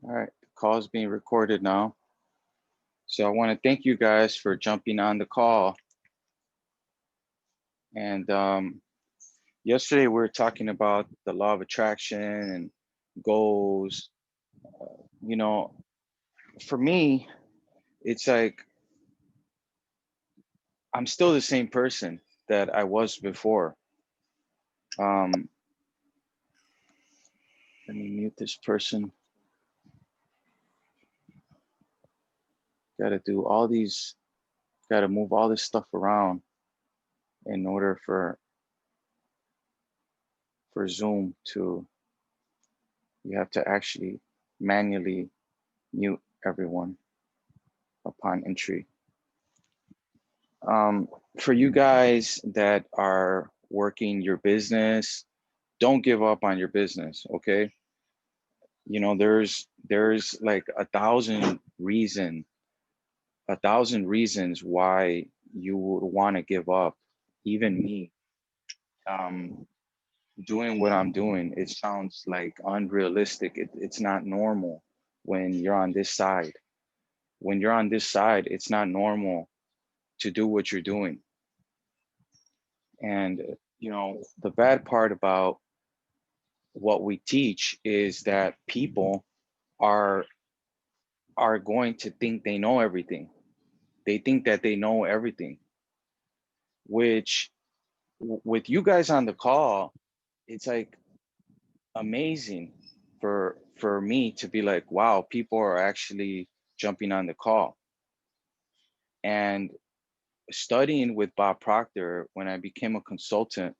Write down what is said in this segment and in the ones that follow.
All right, the call is being recorded now. So I want to thank you guys for jumping on the call. And yesterday we were talking about the law of attraction and goals. You know, for me, it's like I'm still the same person that I was before. Um, Let me mute this person. Got to do all these, got to move all this stuff around in order for Zoom to, you have to actually manually mute everyone upon entry. Um, for you guys that are working your business, don't give up on your business, okay? You know, there's like a thousand reasons why you would want to give up. Even me, um, doing what I'm doing, it sounds like unrealistic. It's not normal when you're on this side. When you're on this side, it's not normal to do what you're doing. And you know, the bad part about what we teach is that people are are going to think they know everything. They think that they know everything, which with you guys on the call, it's like amazing for me to be like, wow, people are actually jumping on the call. And studying with Bob Proctor, when I became a consultant,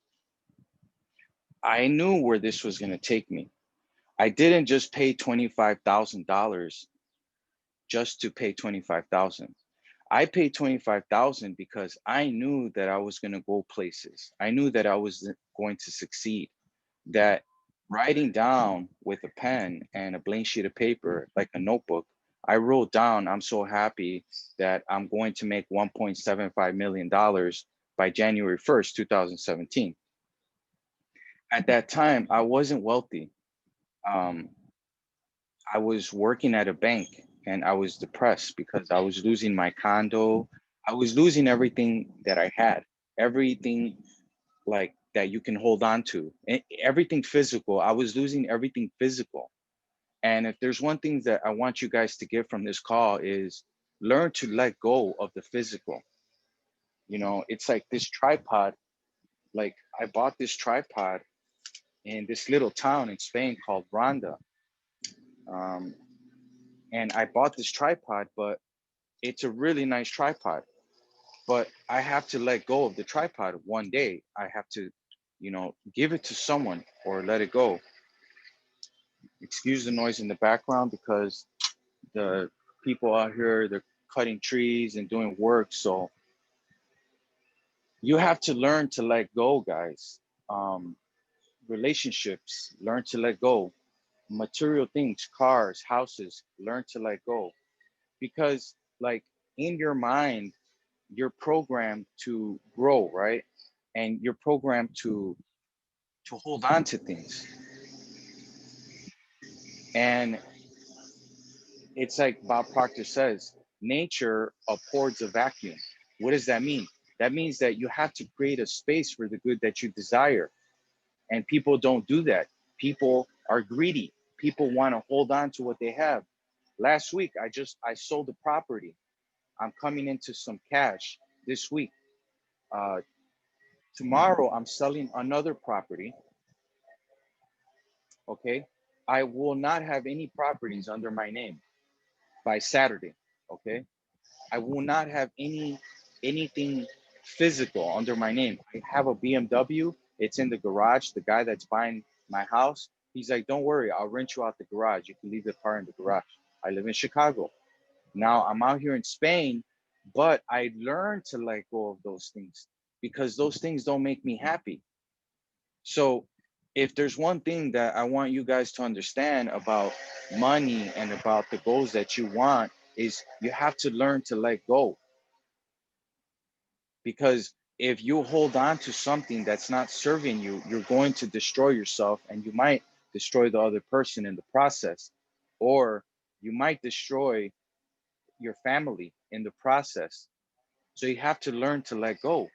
I knew where this was going to take me. I didn't just pay $25,000 just to pay 25,000. I paid 25,000 because I knew that I was going to go places. I knew that I was going to succeed. That writing down with a pen and a blank sheet of paper, like a notebook, I wrote down, I'm so happy that I'm going to make $1.75 million by January 1st, 2017. At that time, I wasn't wealthy. Um, I was working at a bank and I was depressed because I was losing my condo. I was losing everything that I had, everything like that you can hold on to, everything physical. I was losing everything physical. And if there's one thing that I want you guys to get from this call is learn to let go of the physical. You know, it's like this tripod. Like I bought this tripod in this little town in Spain called Ronda. Um, and I bought this tripod, but it's a really nice tripod, but I have to let go of the tripod one day. I have to, you know, give it to someone or let it go. Excuse the noise in the background because the people out here, they're cutting trees and doing work. So you have to learn to let go, guys. Um, Relationships, learn to let go. Material things, cars, houses, learn to let go. Because like in your mind, you're programmed to grow, right? And you're programmed to hold on to things. And it's like Bob Proctor says, nature abhors a vacuum. What does that mean? That means that you have to create a space for the good that you desire. And people don't do that. People are greedy. People want to hold on to what they have. Last week, I sold a property. I'm coming into some cash this week. Uh, Tomorrow, I'm selling another property. Okay, I will not have any properties under my name by Saturday. Okay, I will not have anything physical under my name. I have a BMW. It's in the garage. The guy that's buying my house, he's like, "Don't worry, I'll rent you out the garage. You can leave the car in the garage." I live in Chicago. Now I'm out here in Spain, but I learned to let go of those things because those things don't make me happy. So if there's one thing that I want you guys to understand about money and about the goals that you want is you have to learn to let go. Because if you hold on to something that's not serving you, you're going to destroy yourself and you might destroy the other person in the process. Or You might destroy your family in the process. So you have to learn to let go.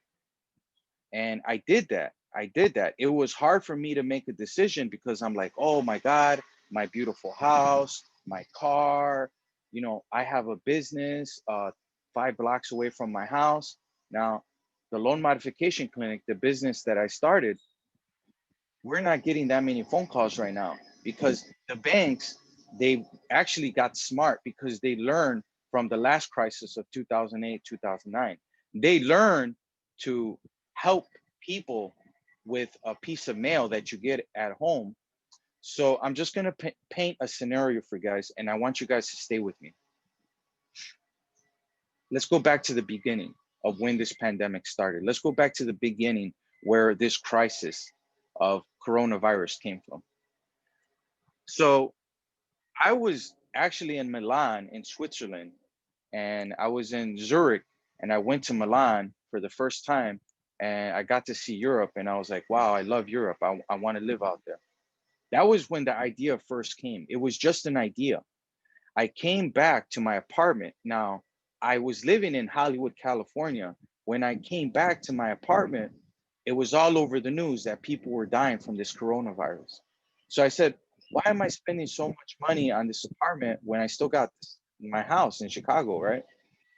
And I did that. I did that. It was hard for me to make a decision because I'm like, oh my God, my beautiful house, my car, I have a business 5 blocks away from my house. Now, the loan modification clinic, the business that I started, we're not getting that many phone calls right now because the banks, they actually got smart because they learned from the last crisis of 2008, 2009. They learned to help people with a piece of mail that you get at home. So I'm just going to paint a scenario for you guys, and I want you guys to stay with me. Let's go back to the beginning of when this pandemic started. Let's go back to the beginning where this crisis of coronavirus came from. So I was actually in Milan in Switzerland, and I was in Zurich, and I went to Milan for the first time, and I got to see Europe, and I was like, wow, I love Europe. I want to live out there. That was when the idea first came. It was just an idea. I came back to my apartment. Now, I was living in Hollywood, California. When I came back to my apartment, it was all over the news that people were dying from this coronavirus. So I said, why am I spending so much money on this apartment when I still got my house in Chicago, right?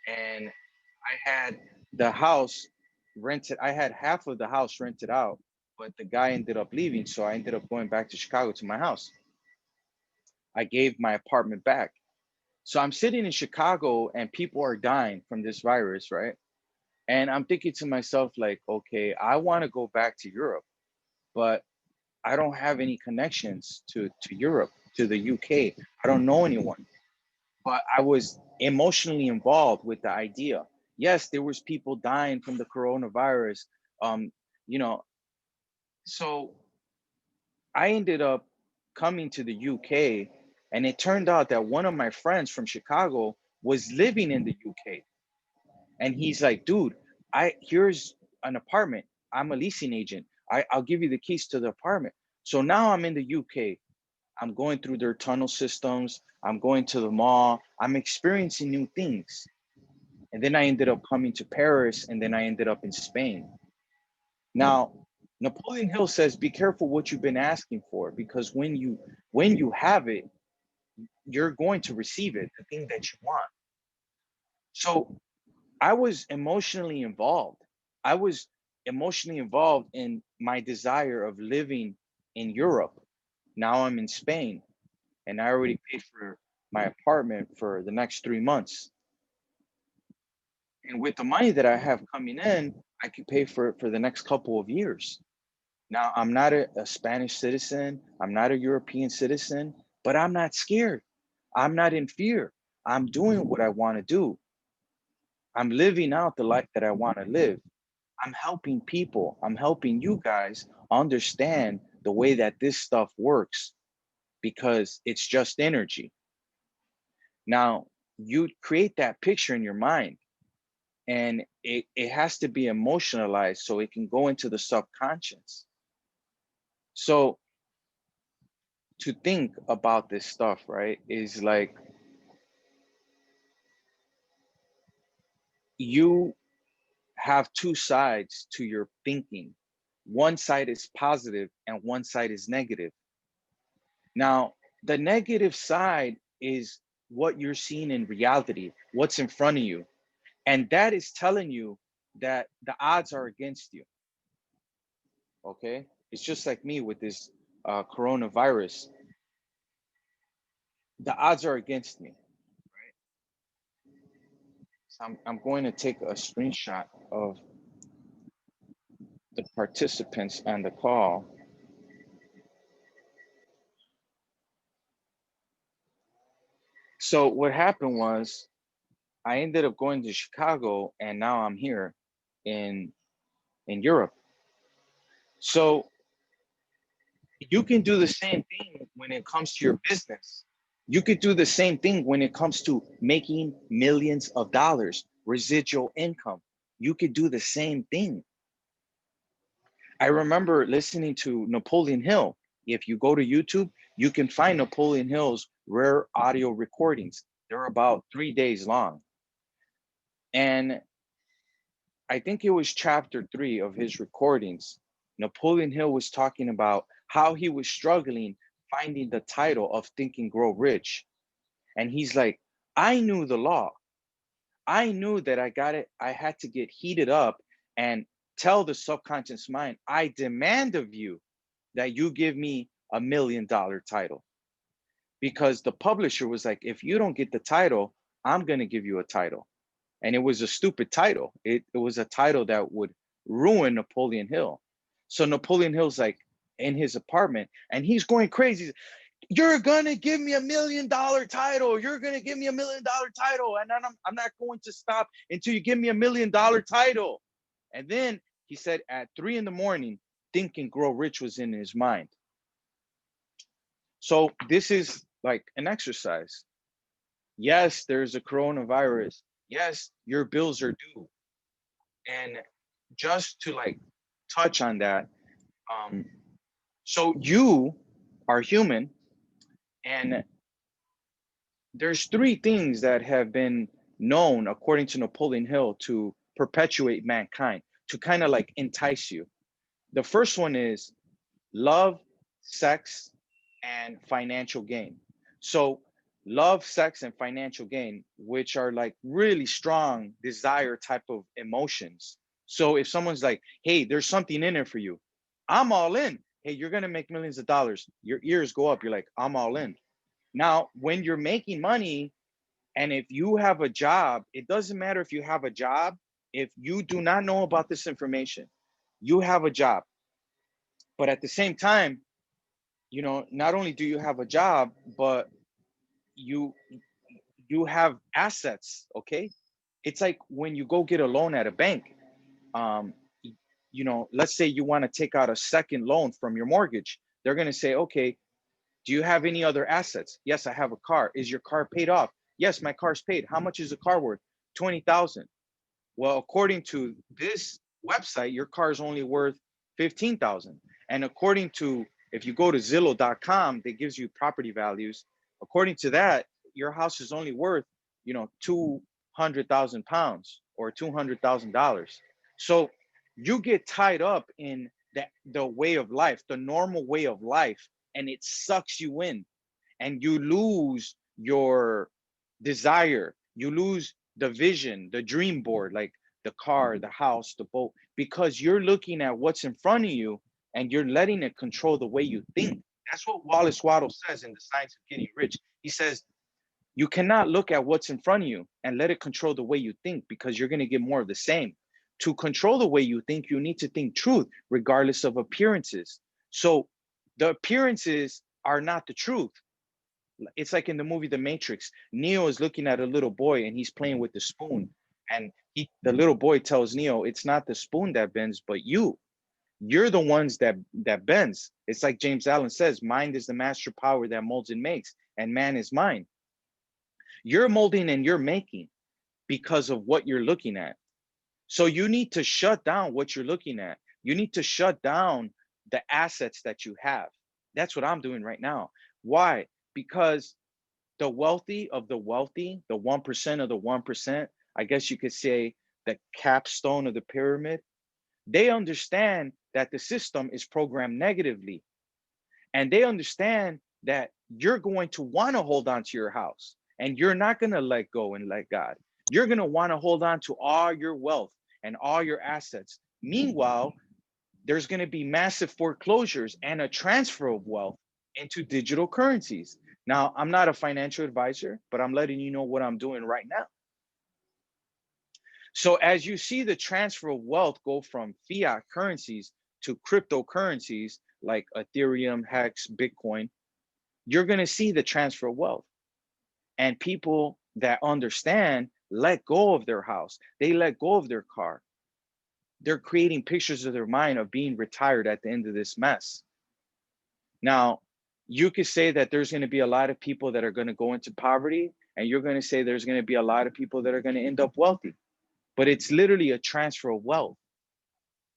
And I had the house rented. I had half of the house rented out, but the guy ended up leaving. So I ended up going back to Chicago to my house. I gave my apartment back. So I'm sitting in Chicago and people are dying from this virus, right? And I'm thinking to myself, like, okay, I want to go back to Europe, but I don't have any connections to Europe, to the UK. I don't know anyone. But I was emotionally involved with the idea. Yes, there was people dying from the coronavirus. Um, you know, so I ended up coming to the UK, and it turned out that one of my friends from Chicago was living in the UK. And he's like, dude, here's an apartment. I'm a leasing agent. I'll give you the keys to the apartment. So now I'm in the UK. I'm going through their tunnel systems. I'm going to the mall. I'm experiencing new things. And then I ended up coming to Paris, and then I ended up in Spain. Now, Napoleon Hill says, be careful what you've been asking for, because when you have it, you're going to receive it, the thing that you want. So I was emotionally involved. I was emotionally involved in my desire of living in Europe. Now I'm in Spain, and I already paid for my apartment for the next 3 months. And with the money that I have coming in, I can pay for it for the next couple of years. Now, I'm not a Spanish citizen, I'm not a European citizen, but I'm not scared. I'm not in fear. I'm doing what I want to do. I'm living out the life that I want to live. I'm helping people. I'm helping you guys understand the way that this stuff works, because it's just energy. Now, you create that picture in your mind, and it has to be emotionalized so it can go into the subconscious. So to think about this stuff, right, is like you have two sides to your thinking. One side is positive and one side is negative. Now, the negative side is what you're seeing in reality, what's in front of you. And that is telling you that the odds are against you. Okay. It's just like me with this coronavirus. The odds are against me. So I'm going to take a screenshot of the participants on the call. So what happened was I ended up going to Chicago, and now I'm here in Europe. So you can do the same thing when it comes to your business. You could do the same thing when it comes to making millions of dollars, residual income. You could do the same thing. I remember listening to Napoleon Hill. If you go to YouTube, you can find Napoleon Hill's rare audio recordings. They're about 3 days long. And I think it was chapter 3 of his recordings. Napoleon Hill was talking about how he was struggling finding the title of Think and Grow Rich. And he's like, I knew the law. I knew that I had to get heated up and tell the subconscious mind, I demand of you that you give me $1 million title. Because the publisher was like, if you don't get the title, I'm going to give you a title. And it was a stupid title. It was a title that would ruin Napoleon Hill. So Napoleon Hill's like in his apartment and he's going crazy. You're gonna give me $1 million title. You're gonna give me $1 million title, and I'm not going to stop until you give me $1 million title. And then he said at 3 in the morning, Think and Grow Rich was in his mind. So this is like an exercise. Yes, there's a coronavirus. Yes, your bills are due. And just to like touch on that, so you are human, and there's 3 things that have been known according to Napoleon Hill to perpetuate mankind, to kind of like entice you. The first one is love, sex, and financial gain. So love, sex, and financial gain, which are like really strong desire type of emotions. So if someone's like, hey, there's something in it for you, I'm all in. Hey, you're gonna make millions of dollars. Your ears go up. You're like, I'm all in. Now, when you're making money, and if you have a job, it doesn't matter if you have a job. If you do not know about this information, you have a job. But at the same time, not only do you have a job, but you you have assets, okay? It's like when you go get a loan at a bank, um, let's say you want to take out a second loan from your mortgage. They're going to say, okay, do you have any other assets? Yes, I have a car. Is your car paid off? Yes, my car's paid. How much is the car worth? 20,000. Well, according to this website, your car is only worth 15,000. And according to, if you go to Zillow.com, that gives you property values. According to that, your house is only worth, 200,000 pounds or $200,000. So you get tied up in the way of life, the normal way of life, and it sucks you in, and you lose your desire, you lose the vision, the dream board, like the car, the house, the boat, because you're looking at what's in front of you and you're letting it control the way you think. That's what Wallace Waddle says in The Science of Getting Rich. He says, you cannot look at what's in front of you and let it control the way you think, because you're going to get more of the same. To control the way you think, you need to think truth, regardless of appearances. So the appearances are not the truth. It's like in the movie The Matrix. Neo is looking at a little boy and he's playing with the spoon. And the little boy tells Neo, it's not the spoon that bends, but you. You're the ones that bends. It's like James Allen says, mind is the master power that molds and makes, and man is mind. You're molding and you're making because of what you're looking at. So you need to shut down what you're looking at. You need to shut down the assets that you have. That's what I'm doing right now. Why? Because the wealthy of the wealthy, the 1% of the 1%, I guess you could say the capstone of the pyramid, they understand that the system is programmed negatively. And they understand that you're going to want to hold on to your house and you're not going to let go and let God. You're going to want to hold on to all your wealth and all your assets. Meanwhile, there's going to be massive foreclosures and a transfer of wealth into digital currencies. Now, I'm not a financial advisor, but I'm letting you know what I'm doing right now. So as you see the transfer of wealth go from fiat currencies to cryptocurrencies like Ethereum, Hex, Bitcoin, you're going to see the transfer of wealth. And people that understand let go of their house. They let go of their car. They're creating pictures of their mind of being retired at the end of this mess. Now, you could say that there's going to be a lot of people that are going to go into poverty, and you're going to say there's going to be a lot of people that are going to end up wealthy. But it's literally a transfer of wealth.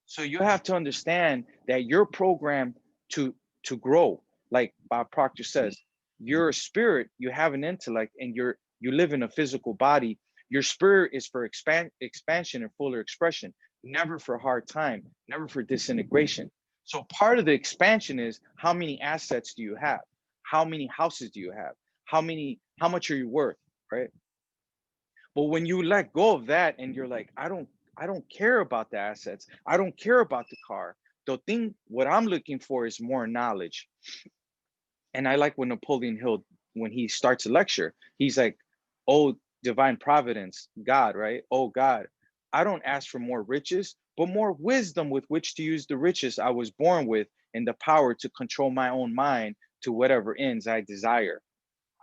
So you have to understand that you're programmed to grow. Like Bob Proctor says, You're a spirit, you have an intellect, and you live in a physical body. Your spirit is for expansion and fuller expression, never for hard time, never for disintegration. So part of the expansion is, how many assets do you have? How many houses do you have? How much are you worth, right? But when you let go of that and you're like, I don't care about the assets. I don't care about the car. The thing, what I'm looking for is more knowledge. And I like when Napoleon Hill, when he starts a lecture, he's like, oh, divine providence, God, right? Oh, God, I don't ask for more riches, but more wisdom with which to use the riches I was born with, and the power to control my own mind to whatever ends I desire.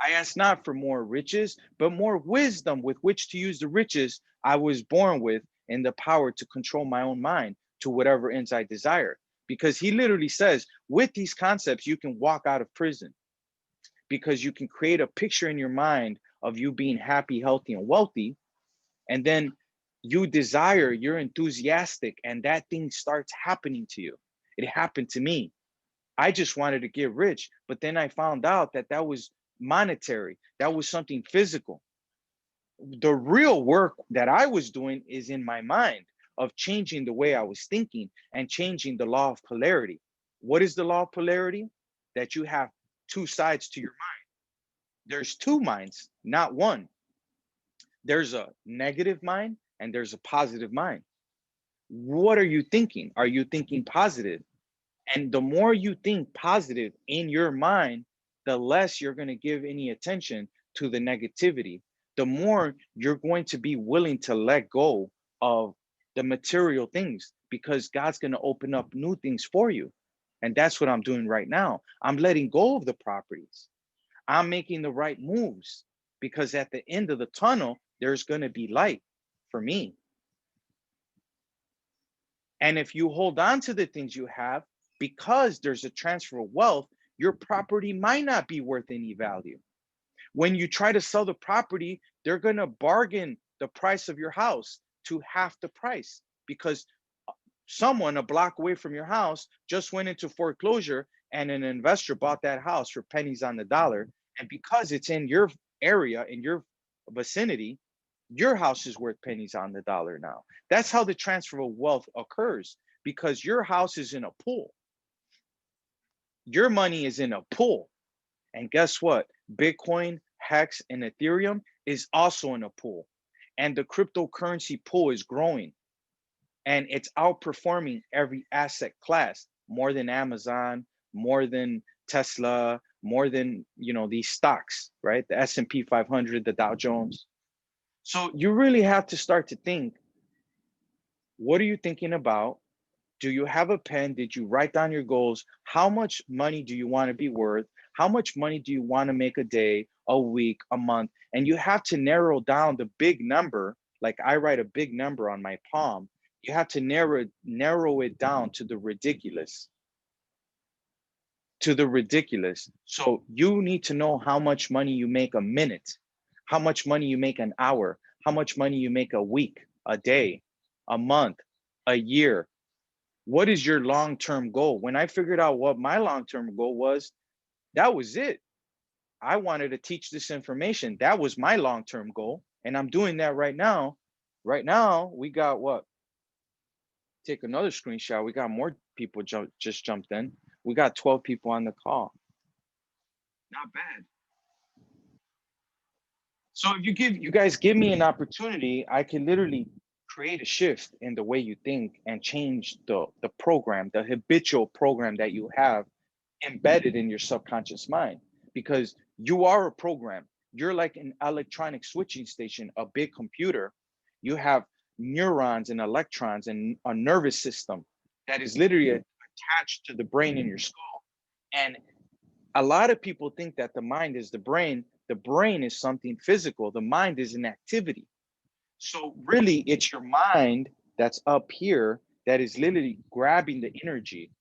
I ask not for more riches, but more wisdom with which to use the riches I was born with, and the power to control my own mind to whatever ends I desire. Because he literally says, with these concepts, you can walk out of prison, because you can create a picture in your mind of you being happy, healthy, and wealthy. And then you desire, you're enthusiastic, and that thing starts happening to you. It happened to me. I just wanted to get rich, but then I found out that that was monetary, that was something physical. The real work that I was doing is in my mind, of changing the way I was thinking and changing the law of polarity. What is the law of polarity? That you have two sides to your mind. There's two minds, not one. There's a negative mind and there's a positive mind. What are you thinking? Are you thinking positive? And the more you think positive in your mind, the less you're going to give any attention to the negativity. The more you're going to be willing to let go of the material things, because God's going to open up new things for you. And that's what I'm doing right now. I'm letting go of the properties. I'm making the right moves, because at the end of the tunnel, there's going to be light for me. And if you hold on to the things you have, because there's a transfer of wealth, your property might not be worth any value. When you try to sell the property, they're going to bargain the price of your house to half the price, because someone a block away from your house just went into foreclosure and an investor bought that house for pennies on the dollar. And because it's in your area, in your vicinity, your house is worth pennies on the dollar now. That's how the transfer of wealth occurs, because your house is in a pool. Your money is in a pool. And guess what? Bitcoin, Hex, and Ethereum is also in a pool. And the cryptocurrency pool is growing, and it's outperforming every asset class, more than Amazon, more than Tesla, more than, these stocks, right? The S&P 500, the Dow Jones. So you really have to start to think, what are you thinking about? Do you have a pen? Did you write down your goals? How much money do you want to be worth? How much money do you want to make a day, a week, a month? And you have to narrow down the big number. Like I write a big number on my palm. You have to narrow it down to the ridiculous. To the ridiculous. So you need to know how much money you make a minute, how much money you make an hour, how much money you make a week, a day, a month, a year. What is your long-term goal? When I figured out what my long-term goal was, that was it. I wanted to teach this information. That was my long-term goal. And I'm doing that right now. Right now, we got what? Take another screenshot. We got more people just jumped in. We got 12 people on the call. Not bad. So if you guys give me an opportunity, I can literally create a shift in the way you think and change the program, the habitual program that you have embedded in your subconscious mind, because you are a program. You're like an electronic switching station, a big computer. You have neurons and electrons and a nervous system that is literally attached to the brain in your skull. And a lot of people think that the mind is the brain. The brain is something physical. The mind is an activity. So really, it's your mind that's up here that is literally grabbing the energy.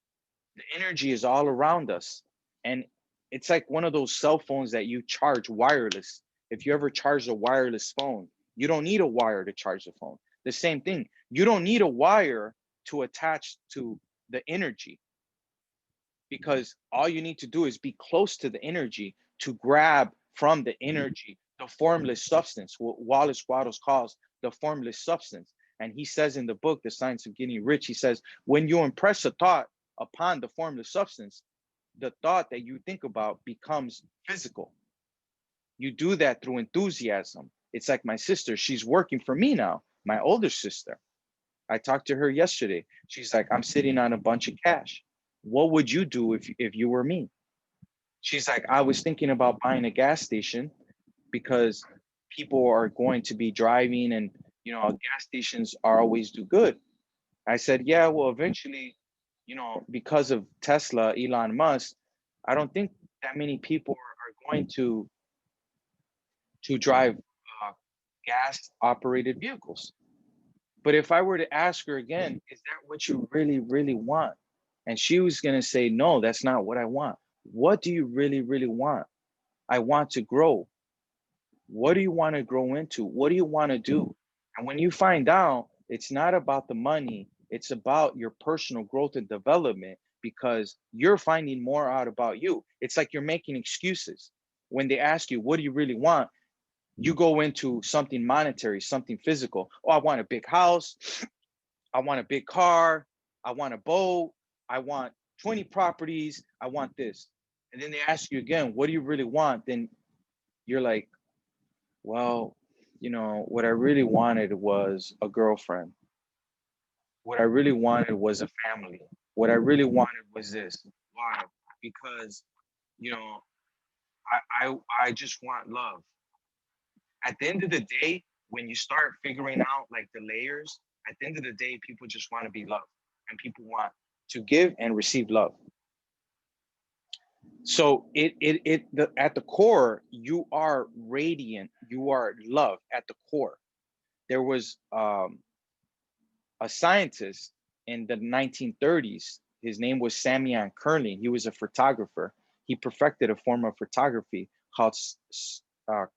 The energy is all around us. And it's like one of those cell phones that you charge wireless. If you ever charge a wireless phone, you don't need a wire to charge the phone. The same thing. You don't need a wire to attach to the energy, because all you need to do is be close to the energy to grab from the energy the formless substance, what Wallace Wattles calls the formless substance. And he says in the book, The Science of Getting Rich, he says, when you impress a thought upon the formless substance, the thought that you think about becomes physical. You do that through enthusiasm. It's like my sister, she's working for me now, my older sister. I talked to her yesterday. She's like, I'm sitting on a bunch of cash. What would you do if you were me? She's like, I was thinking about buying a gas station because people are going to be driving and, gas stations are always do good. I said, yeah, well, eventually, because of Tesla, Elon Musk, I don't think that many people are going to drive gas operated vehicles. But if I were to ask her again, is that what you really, really want? And she was going to say, no, that's not what I want. What do you really, really want? I want to grow. What do you want to grow into? What do you want to do? And when you find out, it's not about the money, it's about your personal growth and development because you're finding more out about you. It's like you're making excuses. When they ask you, what do you really want? You go into something monetary, something physical. Oh, I want a big house. I want a big car. I want a boat. I want 20 properties. I want this. And then they ask you again, what do you really want? Then you're like, well, what I really wanted was a girlfriend. What I really wanted was a family. What I really wanted was this. Why? Because, you know, I just want love. At the end of the day, when you start figuring out like the layers, at the end of the day, people just want to be loved and people want to give and receive love. So at the core, you are radiant, you are love at the core. There was a scientist in the 1930s. His name was Samion Curley. He was a photographer. He perfected a form of photography called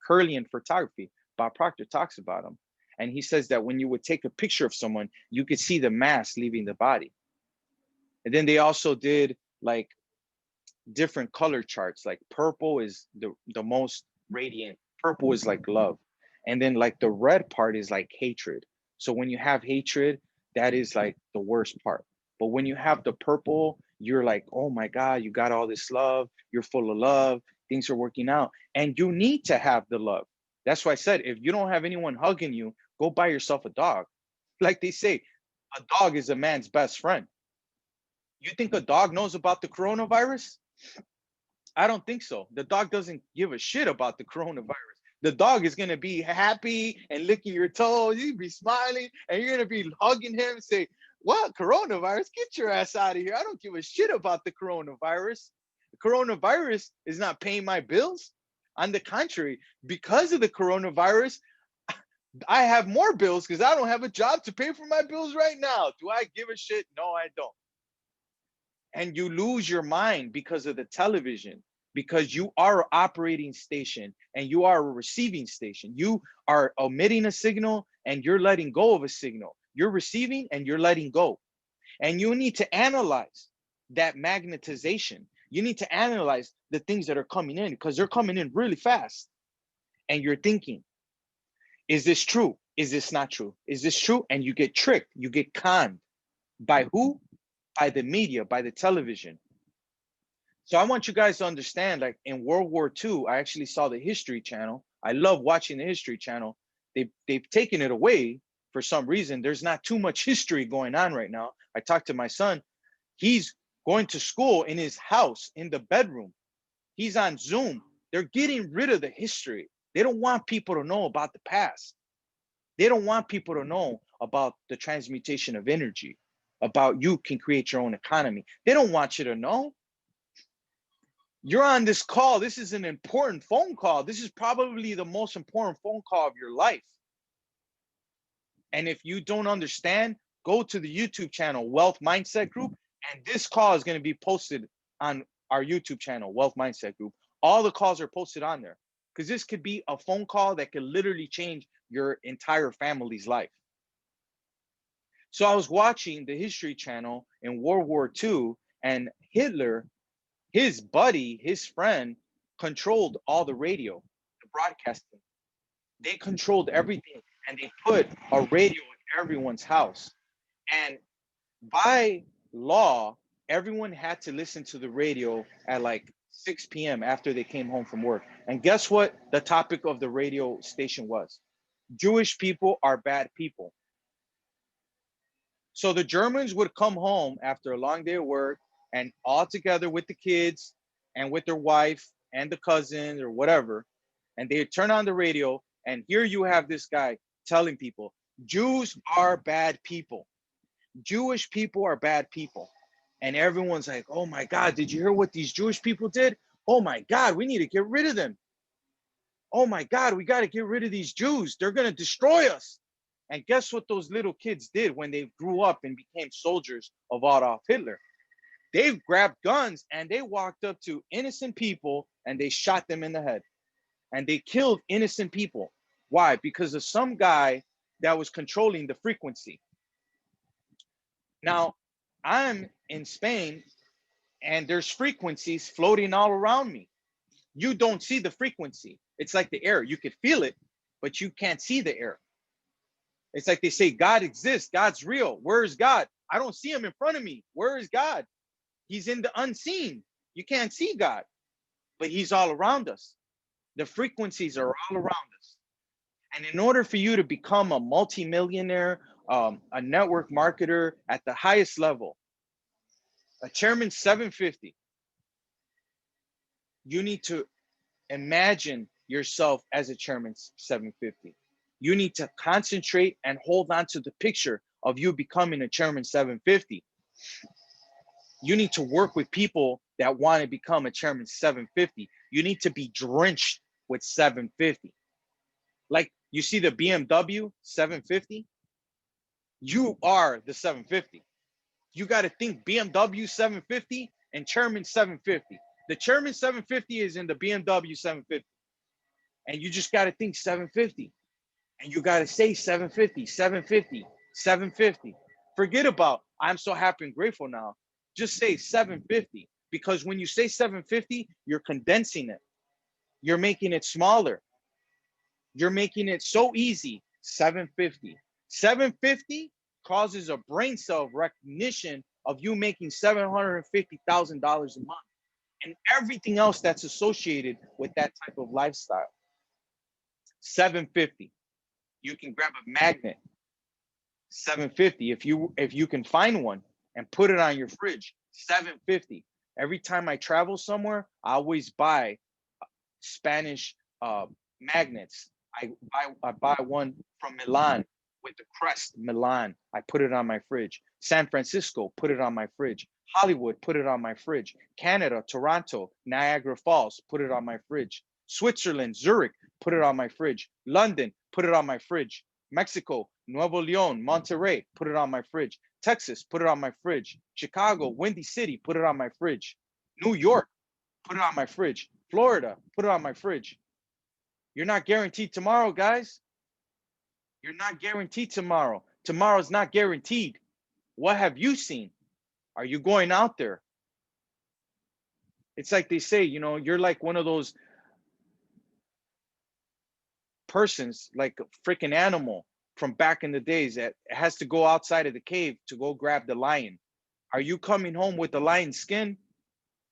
Curlian photography. Bob Proctor talks about him. And he says that when you would take a picture of someone, you could see the mass leaving the body. And then they also did like different color charts. Like purple is the most radiant. Purple is like love. And then like the red part is like hatred. So when you have hatred, that is like the worst part. But when you have the purple, you're like, oh my God, you got all this love. You're full of love. Things are working out. And you need to have the love. That's why I said, if you don't have anyone hugging you, go buy yourself a dog. Like they say, a dog is a man's best friend. You think a dog knows about the coronavirus? I don't think so. The dog doesn't give a shit about the coronavirus. The dog is going to be happy and licking your toes. You'll be smiling and you're going to be hugging him and say, what? Coronavirus? Get your ass out of here. I don't give a shit about the coronavirus. The coronavirus is not paying my bills. On the contrary, because of the coronavirus, I have more bills because I don't have a job to pay for my bills right now. Do I give a shit? No, I don't. And you lose your mind because of the television, because you are an operating station and you are a receiving station. You are emitting a signal and you're letting go of a signal. You're receiving and you're letting go. And you need to analyze that magnetization. You need to analyze the things that are coming in because they're coming in really fast. And you're thinking, is this true? Is this not true? Is this true? And you get tricked. You get conned. By who? By the media, by the television. So I want you guys to understand, like in World War II, I actually saw the History Channel. I love watching the History Channel. They've taken it away for some reason. There's not too much history going on right now. I talked to my son. He's going to school in his house, in the bedroom. He's on Zoom. They're getting rid of the history. They don't want people to know about the past. They don't want people to know about the transmutation of energy, about you can create your own economy. They don't want you to know. You're on this call. This is an important phone call. This is probably the most important phone call of your life. And if you don't understand, go to the YouTube channel, Wealth Mindset Group. And this call is going to be posted on our YouTube channel, Wealth Mindset Group. All the calls are posted on there because this could be a phone call that could literally change your entire family's life. So I was watching the History Channel in World War II, and Hitler His buddy, his friend, controlled all the radio, the broadcasting. They controlled everything, and they put a radio in everyone's house. And by law, everyone had to listen to the radio at like 6 p.m. after they came home from work. And guess what the topic of the radio station was? Jewish people are bad people. So the Germans would come home after a long day of work and all together with the kids and with their wife and the cousin or whatever, and they turn on the radio, and here you have this guy telling people Jews are bad people. Jewish people are bad people. And everyone's like, oh my God, did you hear what these Jewish people did? Oh my God, we need to get rid of them. Oh my God, we got to get rid of these Jews. They're going to destroy us. And guess what those little kids did when they grew up and became soldiers of Adolf Hitler? They grabbed guns and they walked up to innocent people and they shot them in the head. And they killed innocent people. Why? Because of some guy that was controlling the frequency. Now, I'm in Spain and there's frequencies floating all around me. You don't see the frequency. It's like the air. You could feel it, but you can't see the air. It's like they say, God exists. God's real. Where is God? I don't see him in front of me. Where is God? He's in the unseen. You can't see God, but he's all around us. The frequencies are all around us. And in order for you to become a multimillionaire, a network marketer at the highest level, a chairman 750, you need to imagine yourself as a chairman 750. You need to concentrate and hold on to the picture of you becoming a chairman 750. You need to work with people that want to become a chairman 750. You need to be drenched with 750. Like you see the BMW 750, you are the 750. You got to think BMW 750 and chairman 750. The chairman 750 is in the BMW 750. And you just got to think 750. And you got to say 750, 750, 750. Forget about I'm so happy and grateful now. Just say 750, because when you say 750, you're condensing it. You're making it smaller. You're making it so easy. 750. 750 causes a brain cell recognition of you making $750,000 a month and everything else that's associated with that type of lifestyle. 750. You can grab a magnet. 750 if you can find one and put it on your fridge. 750. Every time I travel somewhere, I always buy Spanish magnets. I buy one from Milan with the crest Milan. I put it on my fridge. San Francisco, put it on my fridge. Hollywood, put it on my fridge. Canada, Toronto, Niagara Falls, put it on my fridge. Switzerland, Zurich, put it on my fridge. London, put it on my fridge. Mexico, Nuevo Leon, Monterrey, put it on my fridge. Texas, put it on my fridge. Chicago, Windy City, put it on my fridge. New York, put it on my fridge. Florida, put it on my fridge. You're not guaranteed tomorrow, guys. You're not guaranteed tomorrow. Tomorrow's not guaranteed. What have you seen? Are you going out there? It's like they say, you're like one of those persons, like a freaking animal from back in the days that has to go outside of the cave to go grab the lion. Are you coming home with the lion skin?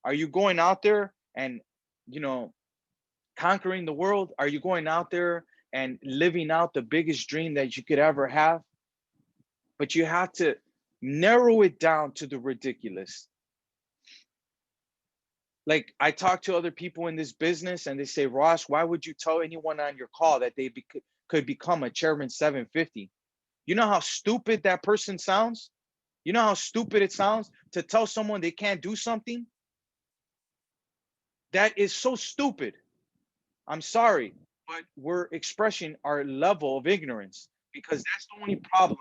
Are you going out there and, conquering the world? Are you going out there and living out the biggest dream that you could ever have? But you have to narrow it down to the ridiculous. Like I talk to other people in this business and they say, Ross, why would you tell anyone on your call that they could become a chairman 750? You know how stupid that person sounds? You know how stupid it sounds to tell someone they can't do something? That is so stupid. I'm sorry, but we're expressing our level of ignorance because that's the only problem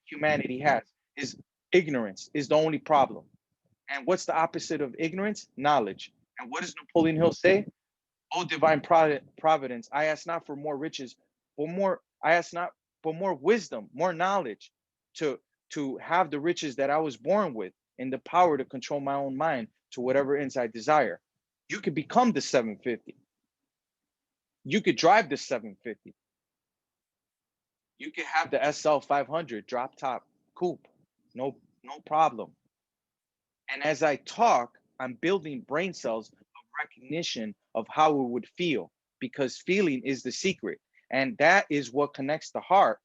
humanity has is ignorance is the only problem. And what's the opposite of ignorance? Knowledge. And what does Napoleon Hill say? Oh, divine providence, I ask not for more riches, but I ask not for more wisdom, more knowledge to have the riches that I was born with and the power to control my own mind to whatever inside desire. You could become the 750. You could drive the 750. You could have the SL 500 drop top coupe. No problem. And as I talk, I'm building brain cells of recognition of how it would feel, because feeling is the secret. And that is what connects the heart,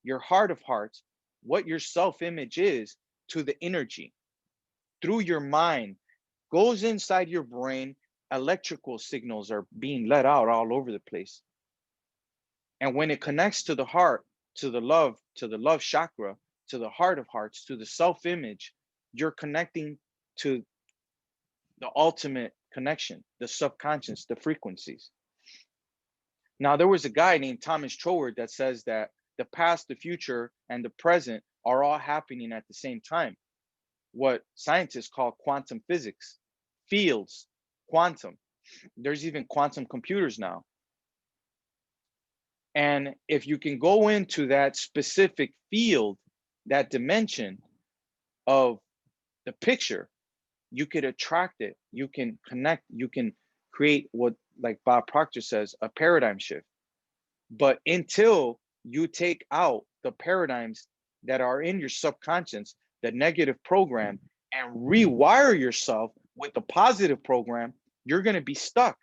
your heart of hearts, what your self-image is, to the energy. Through your mind, goes inside your brain, electrical signals are being let out all over the place. And when it connects to the heart, to the love chakra, to the heart of hearts, to the self-image, you're connecting to the ultimate connection, the subconscious, the frequencies. Now, there was a guy named Thomas Troward that says that the past, the future, and the present are all happening at the same time. What scientists call quantum physics, fields, quantum. There's even quantum computers now. And if you can go into that specific field, that dimension of the picture, you could attract it, you can connect, you can create what, like Bob Proctor says, a paradigm shift. But until you take out the paradigms that are in your subconscious, the negative program, and rewire yourself with the positive program, you're going to be stuck.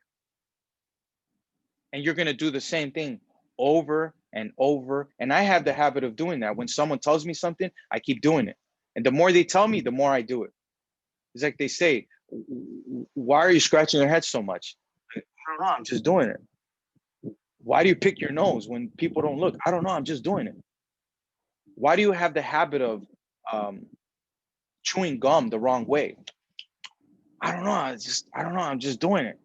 And you're going to do the same thing over and over. And I have the habit of doing that. When someone tells me something, I keep doing it. And the more they tell me, the more I do it. It's like they say, why are you scratching your head so much? I don't know, I'm just doing it. Why do you pick your nose when people don't look? I don't know, I'm just doing it. Why do you have the habit of chewing gum the wrong way? I don't know, I'm just doing it.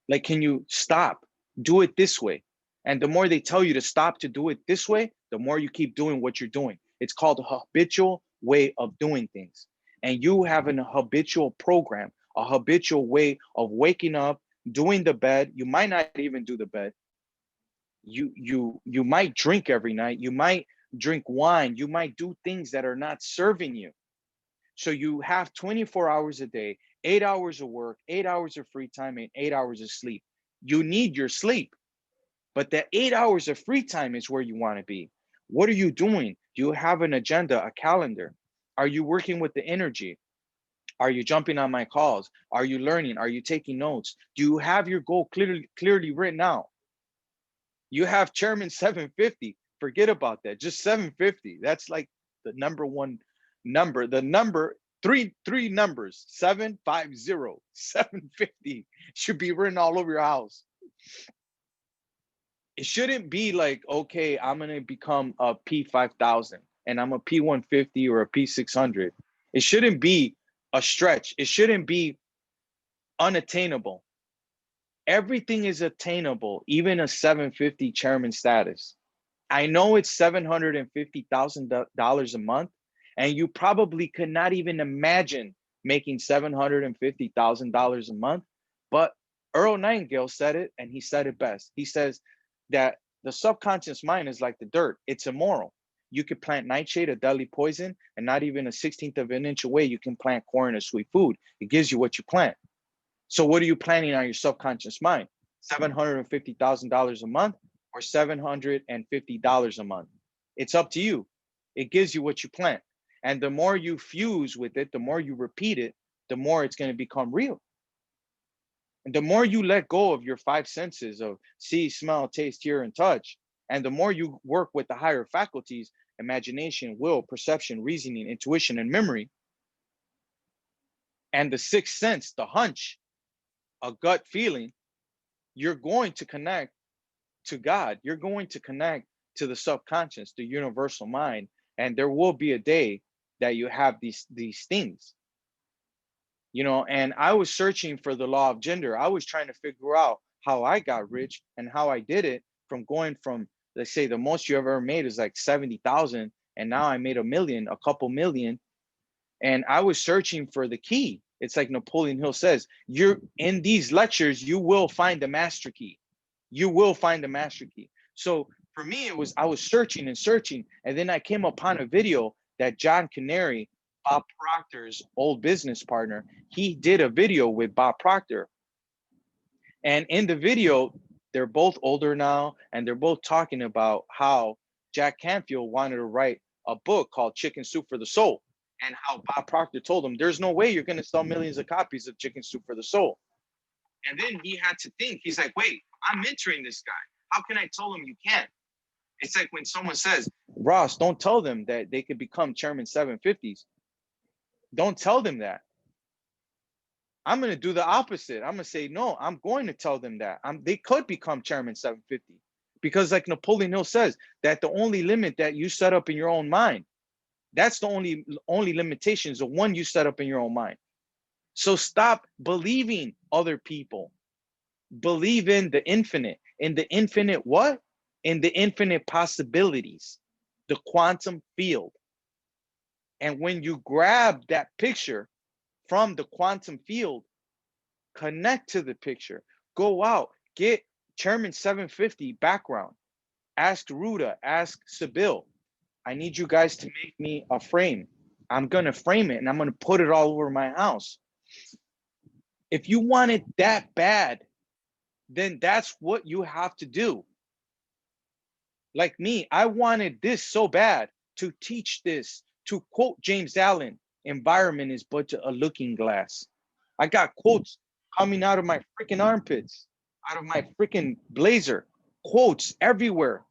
Like, can you stop? Do it this way. And the more they tell you to stop to do it this way, the more you keep doing what you're doing. It's called a habitual way of doing things. And you have a habitual program, a habitual way of waking up, doing the bed. You might not even do the bed. You might drink every night. You might drink wine. You might do things that are not serving you. So you have 24 hours a day, 8 hours of work, 8 hours of free time, and 8 hours of sleep. You need your sleep, but that 8 hours of free time is where you want to be. What are you doing? Do you have an agenda, a calendar? Are you working with the energy? Are you jumping on my calls? Are you learning? Are you taking notes? Do you have your goal clearly written out? You have Chairman 750. Forget about that. Just 750. That's like the number one number. The number, three numbers, 750, 750 should be written all over your house. It shouldn't be like, okay, I'm going to become a P5000 and I'm a P150 or a P600. It shouldn't be a stretch. It shouldn't be unattainable. Everything is attainable, even a 750 chairman status. I know it's $750,000 a month, and you probably could not even imagine making $750,000 a month. But Earl Nightingale said it, and he said it best. He says that the subconscious mind is like the dirt. It's immoral. You could plant nightshade, a deadly poison, and not even a 16th of an inch away, you can plant corn or sweet food. It gives you what you plant. So what are you planning on your subconscious mind? $750,000 a month or $750 a month? It's up to you. It gives you what you plant. And the more you fuse with it, the more you repeat it, the more it's going to become real. And the more you let go of your five senses of see, smell, taste, hear, and touch, and the more you work with the higher faculties, imagination, will, perception, reasoning, intuition, and memory, and the sixth sense, the hunch, a gut feeling, you're going to connect to God. You're going to connect to the subconscious, the universal mind. And there will be a day that you have these things. You know, and I was searching for the law of gender. I was trying to figure out how I got rich and how I did it from going from, let's say, the most you ever made is like 70,000. And now I made a million, a couple million. And I was searching for the key. It's like Napoleon Hill says, you're in these lectures, you will find the master key. You will find the master key. So for me, it was, I was searching and searching. And then I came upon a video that John Canary Bob Proctor's old business partner. He did a video with Bob Proctor. And in the video, they're both older now, and they're both talking about how Jack Canfield wanted to write a book called Chicken Soup for the Soul, and how Bob Proctor told him, there's no way you're going to sell millions of copies of Chicken Soup for the Soul. And then he had to think, he's like, wait, I'm mentoring this guy. How can I tell him you can't? It's like when someone says, Ross, don't tell them that they could become Chairman 750s. Don't tell them that. I'm going to do the opposite. I'm going to say, no, I'm going to tell them that they could become Chairman 750, because like Napoleon Hill says, that the only limit that you set up in your own mind, that's the only limitation is the one you set up in your own mind. So stop believing other people. Believe in the infinite. In the infinite what? In the infinite possibilities, the quantum field. And when you grab that picture from the quantum field, connect to the picture, go out, get Chairman 750 background, ask Ruda, ask Sabil, I need you guys to make me a frame. I'm going to frame it and I'm going to put it all over my house. If you want it that bad, then that's what you have to do. Like me, I wanted this so bad to teach this, to quote James Allen, environment is but a looking glass. I got quotes coming out of my freaking armpits, out of my freaking blazer, quotes everywhere.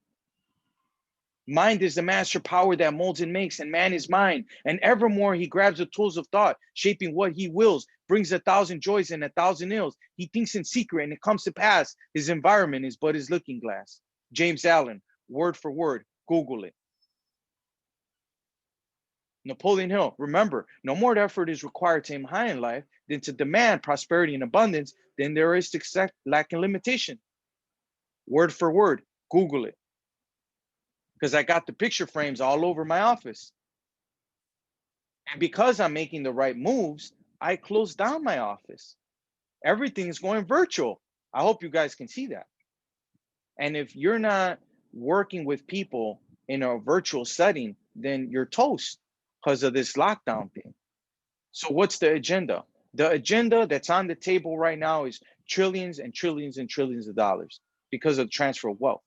Mind is the master power that molds and makes, and man is mind. And evermore he grabs the tools of thought, shaping what he wills, brings 1,000 joys and 1,000 ills. He thinks in secret and it comes to pass. His environment is but his looking glass. James Allen, word for word, Google it. Napoleon Hill, remember, no more effort is required to aim high in life than to demand prosperity and abundance than there is to lack and limitation. Word for word, Google it. Because I got the picture frames all over my office. And because I'm making the right moves, I closed down my office. Everything is going virtual. I hope you guys can see that. And if you're not working with people in a virtual setting, then you're toast because of this lockdown thing. So what's the agenda? The agenda that's on the table right now is trillions and trillions and trillions of dollars because of transfer of wealth.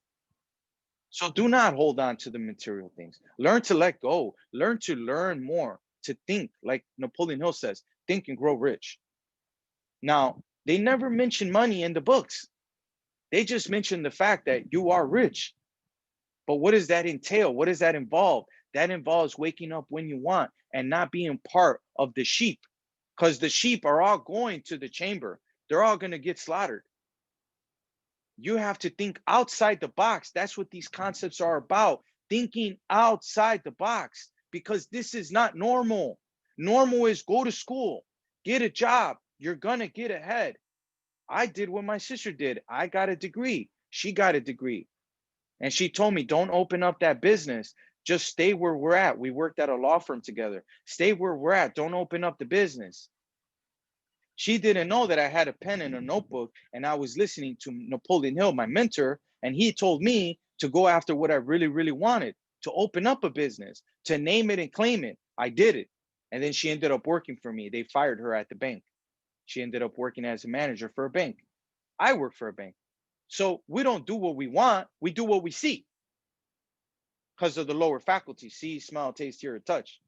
So do not hold on to the material things. Learn to let go. Learn to learn more, to think, like Napoleon Hill says, think and grow rich. Now, they never mention money in the books. They just mention the fact that you are rich. But what does that entail? What does that involve? That involves waking up when you want and not being part of the sheep, because the sheep are all going to the chamber. They're all going to get slaughtered. You have to think outside the box. That's what these concepts are about. Thinking outside the box, because this is not normal. Normal is go to school, get a job. You're going to get ahead. I did what my sister did. I got a degree. She got a degree. And she told me, don't open up that business. Just stay where we're at. We worked at a law firm together. Stay where we're at. Don't open up the business. She didn't know that I had a pen and a notebook and I was listening to Napoleon Hill, my mentor, and he told me to go after what I really, really wanted, to open up a business, to name it and claim it. I did it. And then she ended up working for me. They fired her at the bank. She ended up working as a manager for a bank. I work for a bank. So we don't do what we want. We do what we see because of the lower faculty, see, smell, taste, hear, touch.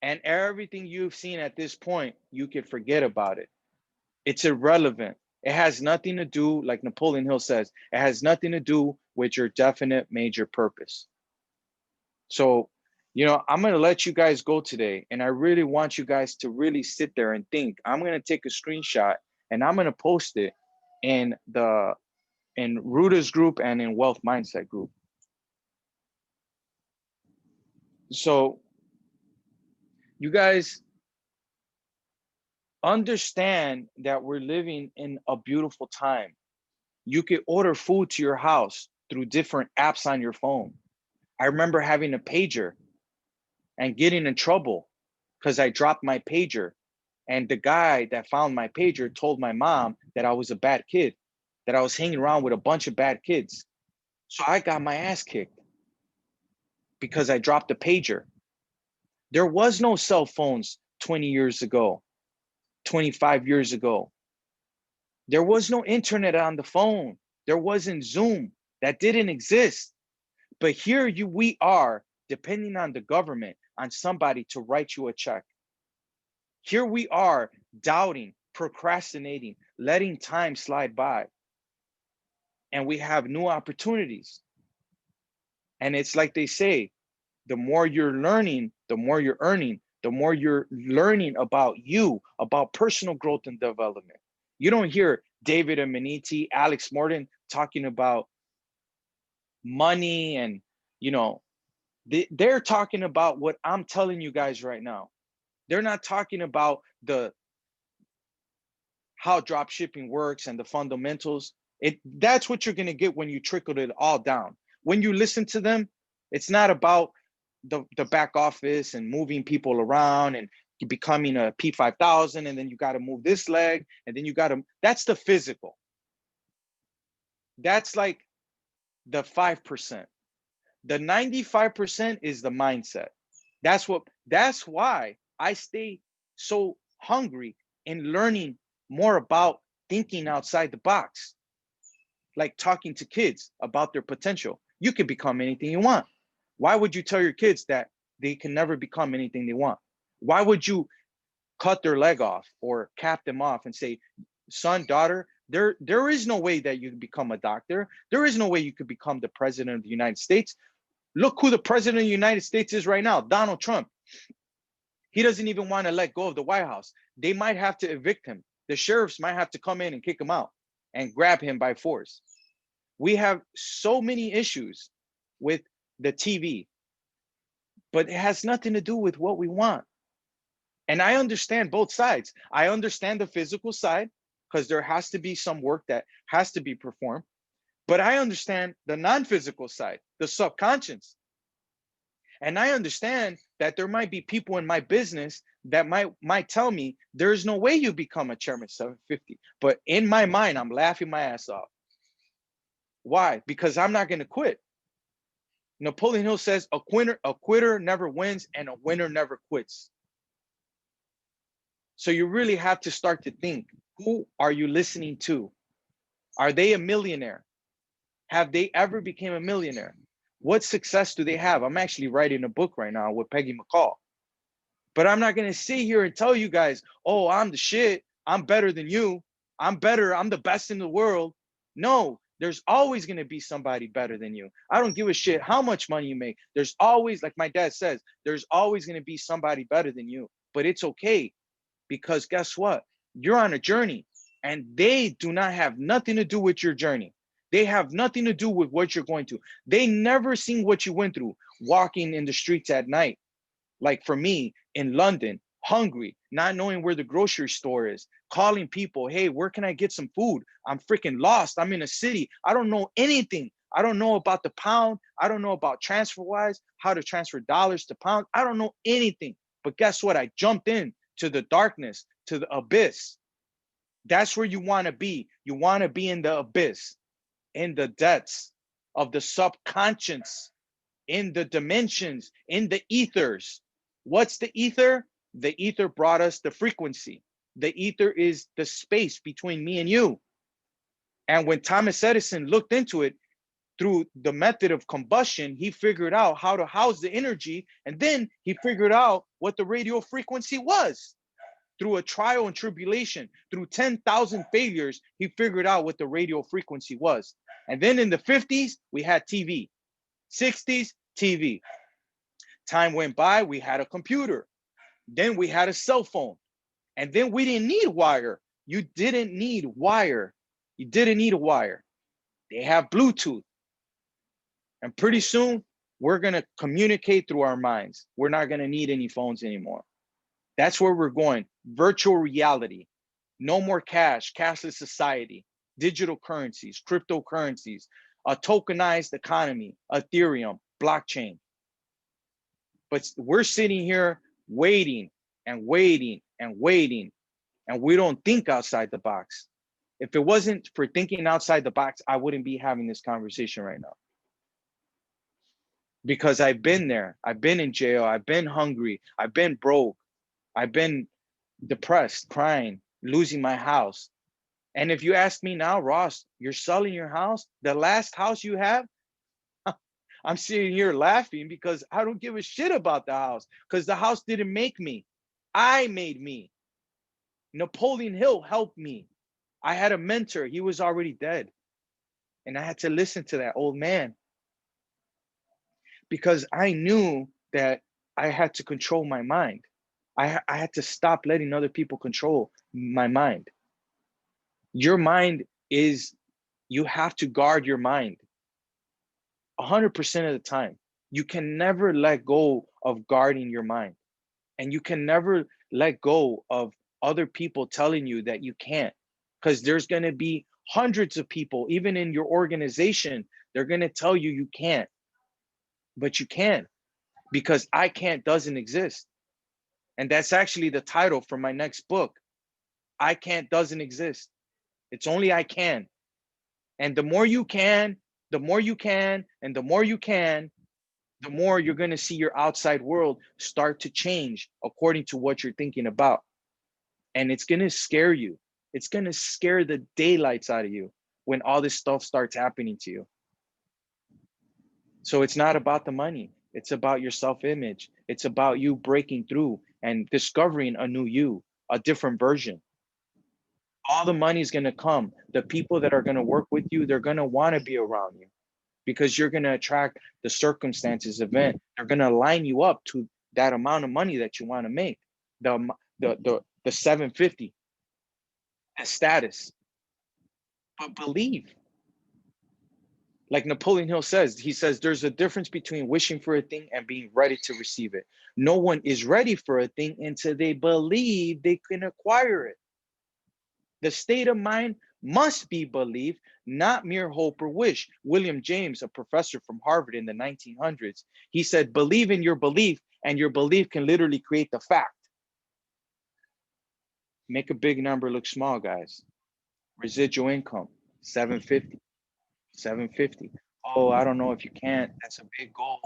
And everything you've seen at this point, you can forget about it. It's irrelevant. It has nothing to do, like Napoleon Hill says, it has nothing to do with your definite major purpose. So, I'm going to let you guys go today. And I really want you guys to really sit there and think. I'm going to take a screenshot and I'm going to post it in Ruda's group and in Wealth Mindset group. So you guys understand that we're living in a beautiful time. You can order food to your house through different apps on your phone. I remember having a pager and getting in trouble because I dropped my pager. And the guy that found my pager told my mom that I was a bad kid, that I was hanging around with a bunch of bad kids. So I got my ass kicked because I dropped the pager. There was no cell phones 20 years ago, 25 years ago. There was no internet on the phone. There wasn't Zoom. That didn't exist. But here we are, depending on the government, on somebody to write you a check. Here we are, doubting, procrastinating, letting time slide by. And we have new opportunities. And it's like they say, the more you're learning, the more you're earning, the more you're learning about you, about personal growth and development. You don't hear David Ameniti, Alex Morton talking about money and, they're talking about what I'm telling you guys right now. They're not talking about how drop shipping works and the fundamentals. That's what you're going to get when you trickle it all down. When you listen to them, it's not about the back office and moving people around and becoming a P5000, and then you got to move this leg, and then that's the physical. That's like the 5%. The 95% is the mindset. That's why I stay so hungry in learning more about thinking outside the box, like talking to kids about their potential. You can become anything you want. Why would you tell your kids that they can never become anything they want? Why would you cut their leg off or cap them off and say, son, daughter, there is no way that you can become a doctor. There is no way you could become the president of the United States. Look who the president of the United States is right now, Donald Trump. He doesn't even want to let go of the White House. They might have to evict him. The sheriffs might have to come in and kick him out and grab him by force. We have so many issues with the TV, but it has nothing to do with what we want. And I understand both sides. I understand the physical side because there has to be some work that has to be performed. But I understand the non-physical side, the subconscious. And I understand that there might be people in my business that might tell me there's no way you become a chairman 750. But in my mind, I'm laughing my ass off. Why? Because I'm not going to quit. Napoleon Hill says a quitter never wins and a winner never quits. So you really have to start to think, who are you listening to? Are they a millionaire? Have they ever become a millionaire? What success do they have? I'm actually writing a book right now with Peggy McCall. But I'm not going to sit here and tell you guys, oh, I'm the shit. I'm better than you. I'm better. I'm the best in the world. No, there's always going to be somebody better than you. I don't give a shit how much money you make. There's always, like my dad says, there's always going to be somebody better than you. But it's okay, because guess what? You're on a journey and they do not have nothing to do with your journey. They have nothing to do with what you're going to. They never seen what you went through walking in the streets at night. Like for me in London, hungry, not knowing where the grocery store is, calling people, hey, where can I get some food? I'm freaking lost. I'm in a city. I don't know anything. I don't know about the pound. I don't know about TransferWise, how to transfer dollars to pounds. I don't know anything. But guess what? I jumped in to the darkness, to the abyss. That's where you want to be. You want to be in the abyss, in the depths of the subconscious, in the dimensions, in the ethers. What's the ether? The ether brought us the frequency. The ether is the space between me and you. And when Thomas Edison looked into it through the method of combustion, he figured out how to house the energy. And then he figured out what the radio frequency was. Through a trial and tribulation, through 10,000 failures, he figured out what the radio frequency was. And then in the 50s, we had TV. 60s, TV. Time went by, we had a computer. Then we had a cell phone. And then we didn't need wire. You didn't need wire. You didn't need a wire. They have Bluetooth. And pretty soon, we're going to communicate through our minds. We're not going to need any phones anymore. That's where we're going. Virtual reality. No more cash, cashless society, digital currencies, cryptocurrencies, a tokenized economy, Ethereum, blockchain. But we're sitting here waiting and waiting and waiting, and we don't think outside the box. If it wasn't for thinking outside the box, I wouldn't be having this conversation right now. because I've been there. I've been in jail. I've been hungry. I've been broke. I've been depressed, crying, losing my house. And if you ask me now, Ross, you're selling your house, the last house you have, I'm sitting here laughing because I don't give a shit about the house because the house didn't make me. I made me. Napoleon Hill helped me. I had a mentor. He was already dead. And I had to listen to that old man because I knew that I had to control my mind. I had to stop letting other people control my mind. Your mind is, you have to guard your mind 100% of the time. You can never let go of guarding your mind. And you can never let go of other people telling you that you can't. Because there's going to be hundreds of people, even in your organization, they're going to tell you you can't. But you can, because I can't doesn't exist. And that's actually the title for my next book. I can't doesn't exist. It's only I can. And the more you can, the more you can, and the more you can, the more you're going to see your outside world start to change according to what you're thinking about. And it's going to scare you. It's going to scare the daylights out of you when all this stuff starts happening to you. So it's not about the money. It's about your self-image. It's about you breaking through and discovering a new you, a different version. All the money is going to come. The people that are going to work with you, they're going to want to be around you because you're going to attract the circumstances, event. They're going to line you up to that amount of money that you want to make. The 750, the status. But believe. Like Napoleon Hill says, he says there's a difference between wishing for a thing and being ready to receive it. No one is ready for a thing until they believe they can acquire it. The state of mind must be belief, not mere hope or wish. William James, a professor from Harvard in the 1900s, he said, believe in your belief, and your belief can literally create the fact. Make a big number look small, guys. Residual income, 750, 750. Oh, I don't know if you can't. That's a big goal.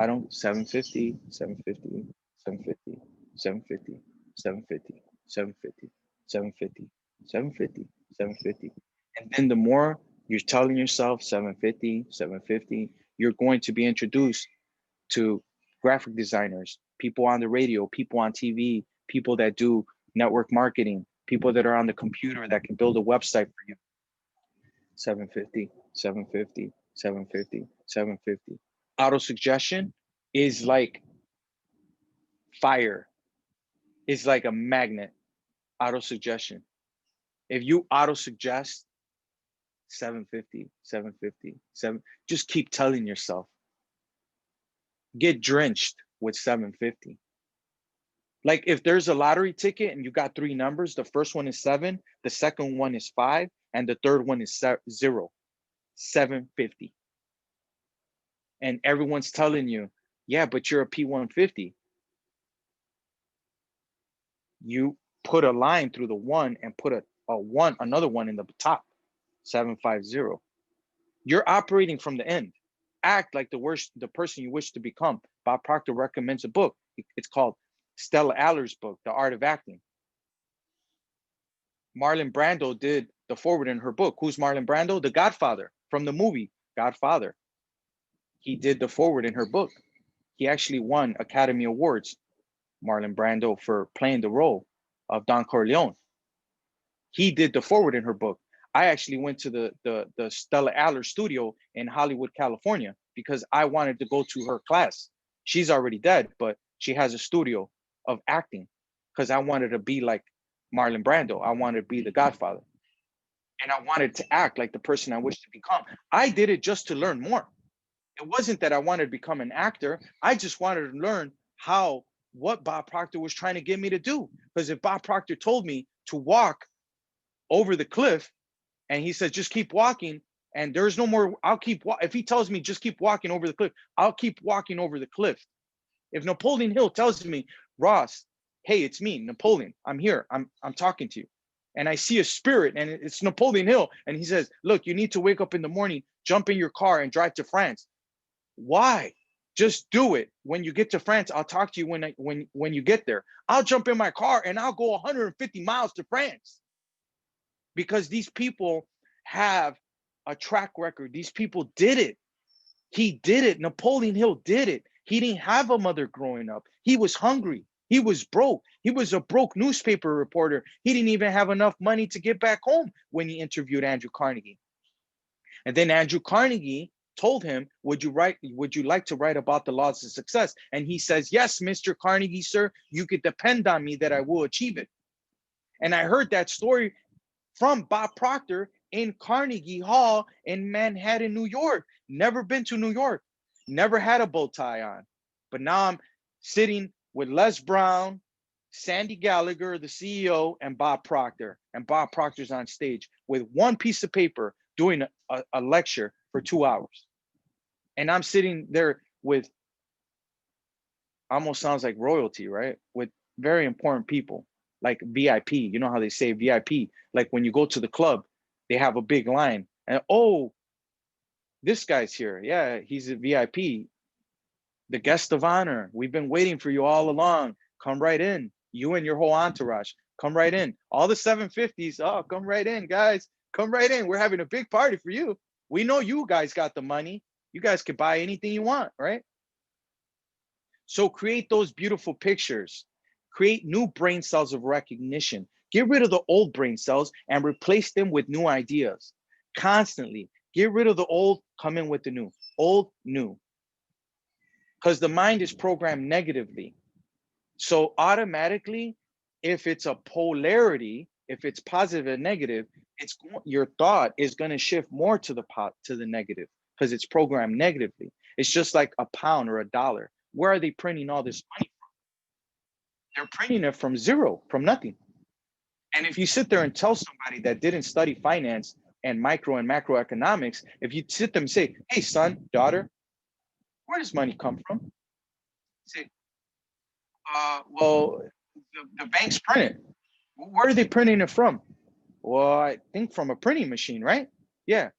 I don't, 750, 750, 750, 750, 750, 750, 750, 750, 750. And then the more you're telling yourself 750, 750, you're going to be introduced to graphic designers, people on the radio, people on TV, people that do network marketing, people that are on the computer that can build a website for you. 750, 750, 750, 750. Auto suggestion is like fire, it's like a magnet. Auto suggestion. If you auto suggest 750, 750, 7, just keep telling yourself. Get drenched with 750. Like if there's a lottery ticket and you got 3 numbers, the first one is 7, the second one is 5, and the third one is 0. 750. And everyone's telling you, yeah, but you're a P150. You put a line through the 1 and put a 1, another 1 in the top, 750. You're operating from the end. Act like the person you wish to become. Bob Proctor recommends a book. It's called Stella Adler's book, The Art of Acting. Marlon Brando did the foreword in her book. Who's Marlon Brando? The Godfather from the movie Godfather. He did the foreword in her book. He actually won Academy Awards, Marlon Brando, for playing the role of Don Corleone. He did the foreword in her book. I actually went to the Stella Adler studio in Hollywood, California, because I wanted to go to her class. She's already dead, but she has a studio of acting because I wanted to be like Marlon Brando. I wanted to be the Godfather. And I wanted to act like the person I wish to become. I did it just to learn more. It wasn't that I wanted to become an actor. I just wanted to learn what Bob Proctor was trying to get me to do. Because if Bob Proctor told me to walk over the cliff and he said, just keep walking, and there's no more, if he tells me just keep walking over the cliff, I'll keep walking over the cliff. If Napoleon Hill tells me, Ross, hey, it's me, Napoleon, I'm here, I'm talking to you. And I see a spirit and it's Napoleon Hill. And he says, look, you need to wake up in the morning, jump in your car and drive to France. Why? Just do it. When you get to France, I'll talk to you when you get there. I'll jump in my car and I'll go 150 miles to France, because these people have a track record. These people did it. He did it. Napoleon Hill did it. He didn't have a mother growing up. He was hungry. He was broke. He was a broke newspaper reporter. He didn't even have enough money to get back home when he interviewed Andrew Carnegie. And then Andrew Carnegie told him, would you like to write about the laws of success? And he says, yes, Mr. Carnegie, sir, you could depend on me that I will achieve it. And I heard that story from Bob Proctor in Carnegie Hall in Manhattan, New York. Never been to New York, never had a bow tie on. But now I'm sitting with Les Brown, Sandy Gallagher, the CEO, and Bob Proctor. And Bob Proctor's on stage with one piece of paper doing a lecture for 2 hours. And I'm sitting there with, almost sounds like royalty, right? With very important people, like VIP. You know how they say VIP? Like when you go to the club, they have a big line. And, oh, this guy's here. Yeah, he's a VIP. The guest of honor. We've been waiting for you all along. Come right in. You and your whole entourage. Come right in. All the 750s. Oh, come right in, guys. Come right in. We're having a big party for you. We know you guys got the money. You guys can buy anything you want, right? So create those beautiful pictures. Create new brain cells of recognition. Get rid of the old brain cells and replace them with new ideas. Constantly. Get rid of the old, come in with the new. Old, new. Because the mind is programmed negatively. So automatically, if it's a polarity, if it's positive and negative, your thought is going to shift more to the negative, because it's programmed negatively. It's just like a pound or a dollar. Where are they printing all this money from? They're printing it from zero, from nothing. And if you sit there and tell somebody that didn't study finance and micro and macroeconomics, if you sit them and say, hey, son, daughter, where does money come from? Say, well, the banks print it. Where are they printing it from? Well, I think from a printing machine, right? Yeah.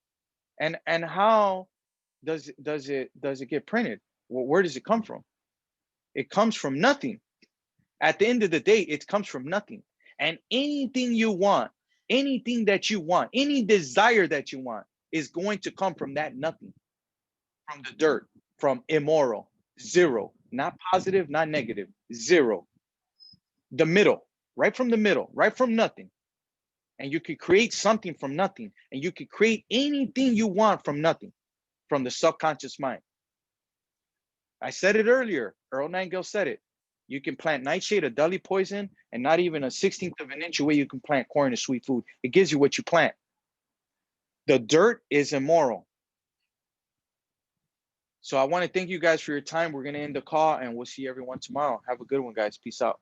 And how does it get printed? Well, where does it come from? It comes from nothing. At the end of the day, it comes from nothing. And anything you want, anything that you want, any desire that you want is going to come from that nothing, from the dirt, from immoral, zero, not positive, not negative, zero. The middle, right from the middle, right from nothing. And you could create something from nothing, and you could create anything you want from nothing, from the subconscious mind. I said it earlier, Earl Nightingale said it. You can plant nightshade, a dully poison, and not even a 16th of an inch away, you can plant corn or sweet food. It gives you what you plant. The dirt is immoral. So I want to thank you guys for your time. We're going to end the call, and we'll see everyone tomorrow. Have a good one, guys. Peace out.